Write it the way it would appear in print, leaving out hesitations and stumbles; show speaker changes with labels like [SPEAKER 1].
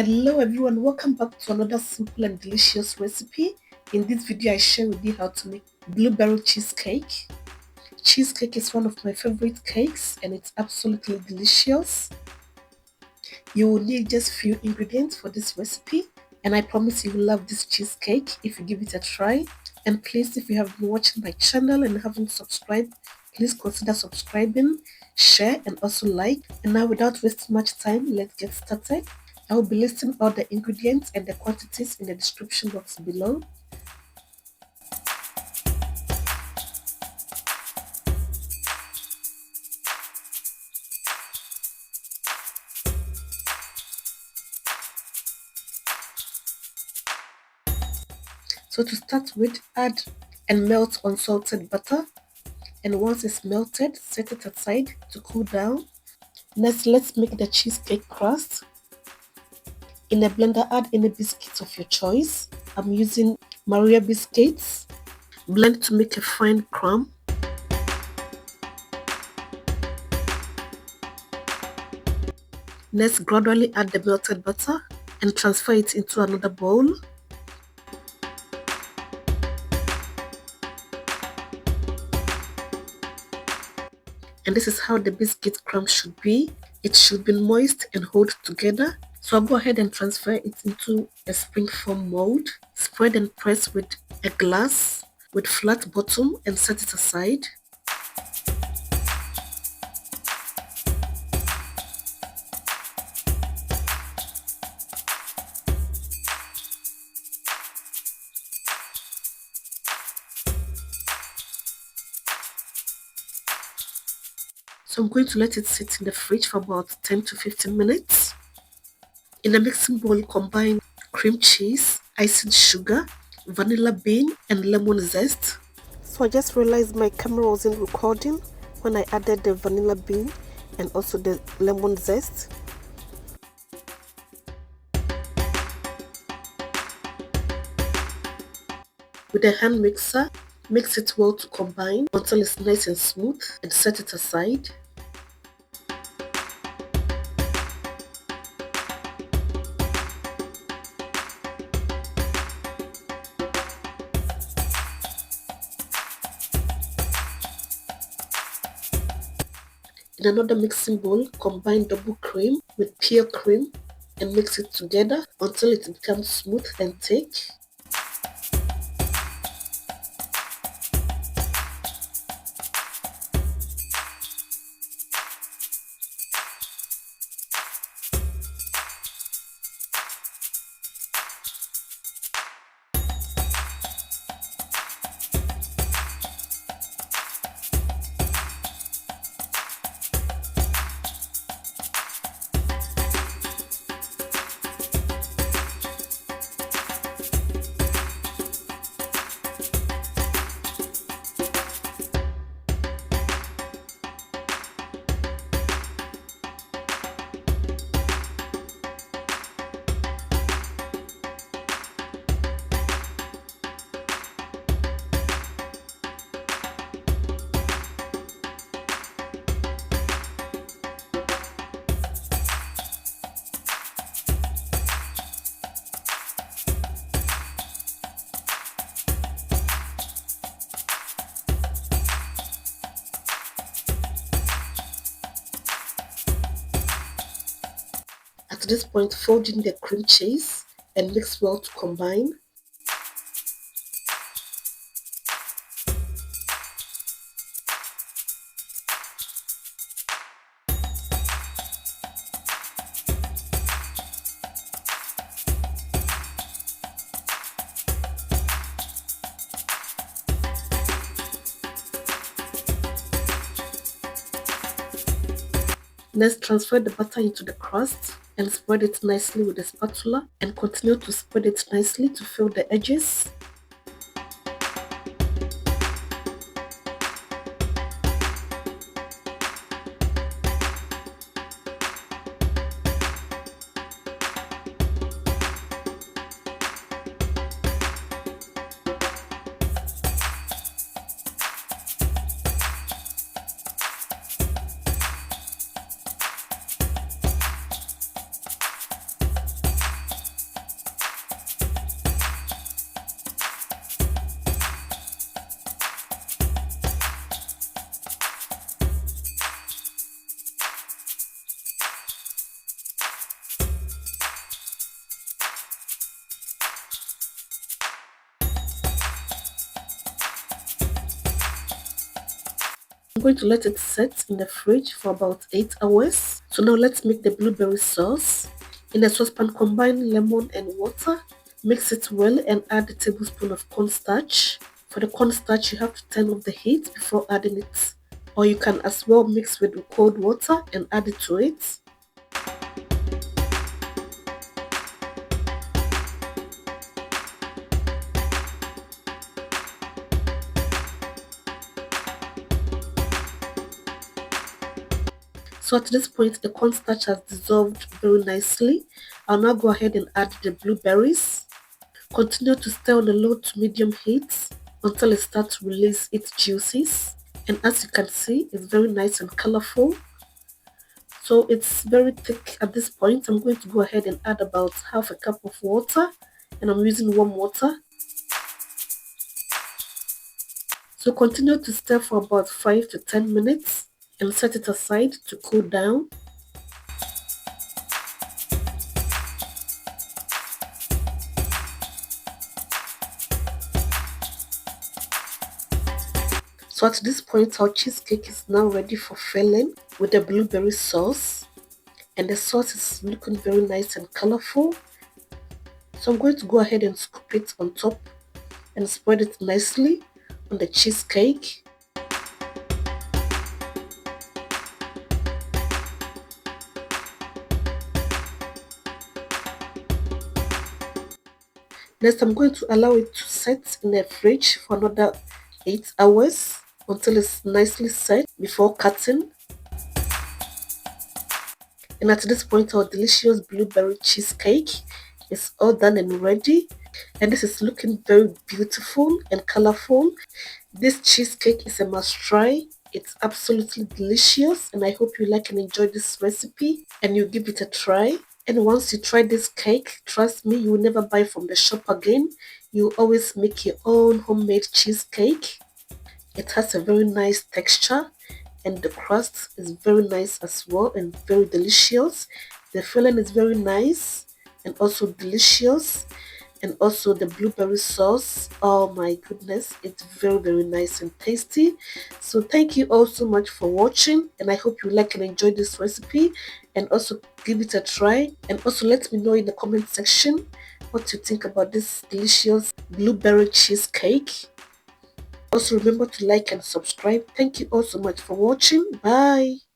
[SPEAKER 1] Hello everyone, welcome back to another simple and delicious recipe. In this video I share with you how to make blueberry cheesecake. Cheesecake is one of my favorite cakes and it's absolutely delicious. You will need just few ingredients for this recipe and I promise you will love this cheesecake if you give it a try. And please, if you have been watching my channel and haven't subscribed, please consider subscribing, share and also like. And now without wasting much time, let's get started. I will be listing all the ingredients and the quantities in the description box below. So to start with, add and melt unsalted butter. And once it's melted, set it aside to cool down. Next, let's make the cheesecake crust. In a blender, add any biscuits of your choice. I'm using Maria Biscuits. Blend to make a fine crumb. Next, gradually add the melted butter and transfer it into another bowl. And this is how the biscuit crumb should be. It should be moist and hold together. So I'll go ahead and transfer it into a spring foam mold. Spread and press with a glass with flat bottom and set it aside. So I'm going to let it sit in the fridge for about 10 to 15 minutes. In a mixing bowl, combine cream cheese, icing sugar, vanilla bean, and lemon zest. So I just realized my camera wasn't recording when I added the vanilla bean and also the lemon zest. With a hand mixer, mix it well to combine until it's nice and smooth and set it aside. In another mixing bowl, combine double cream with pure cream and mix it together until it becomes smooth and thick. At this point, fold in the cream cheese and mix well to combine. Next, transfer the butter into the crust and spread it nicely with a spatula and continue to spread it nicely to fill the edges. I'm going to let it set in the fridge for about 8 hours. So now let's make the blueberry sauce. In a saucepan, combine lemon and water. Mix it well and add a tablespoon of cornstarch. For the cornstarch, you have to turn off the heat before adding it. Or you can as well mix with cold water and add it to it. So at this point, the cornstarch has dissolved very nicely. I'll now go ahead and add the blueberries. Continue to stir on a low to medium heat until it starts to release its juices. And as you can see, it's very nice and colorful. So it's very thick at this point. I'm going to go ahead and add about half a cup of water, and I'm using warm water. So continue to stir for about 5 to 10 minutes and set it aside to cool down. So at this point, our cheesecake is now ready for filling with the blueberry sauce. And the sauce is looking very nice and colorful. So I'm going to go ahead and scoop it on top and spread it nicely on the cheesecake. Next, I'm going to allow it to set in the fridge for another 8 hours until it's nicely set before cutting. And at this point, our delicious blueberry cheesecake is all done and ready. And this is looking very beautiful and colorful. This cheesecake is a must try. It's absolutely delicious, and I hope you like and enjoy this recipe and you give it a try. And once you try this cake, trust me, you will never buy from the shop again. You always make your own homemade cheesecake. It has a very nice texture, and the crust is very nice as well and very delicious. The filling is very nice and also delicious, and also the blueberry sauce, oh my goodness, it's very nice and tasty. So thank you all so much for watching, and I hope you like and enjoy this recipe, and also give it a try, and also let me know in the comment section what you think about this delicious blueberry cheesecake. Also remember to like and subscribe. Thank you all so much for watching. Bye.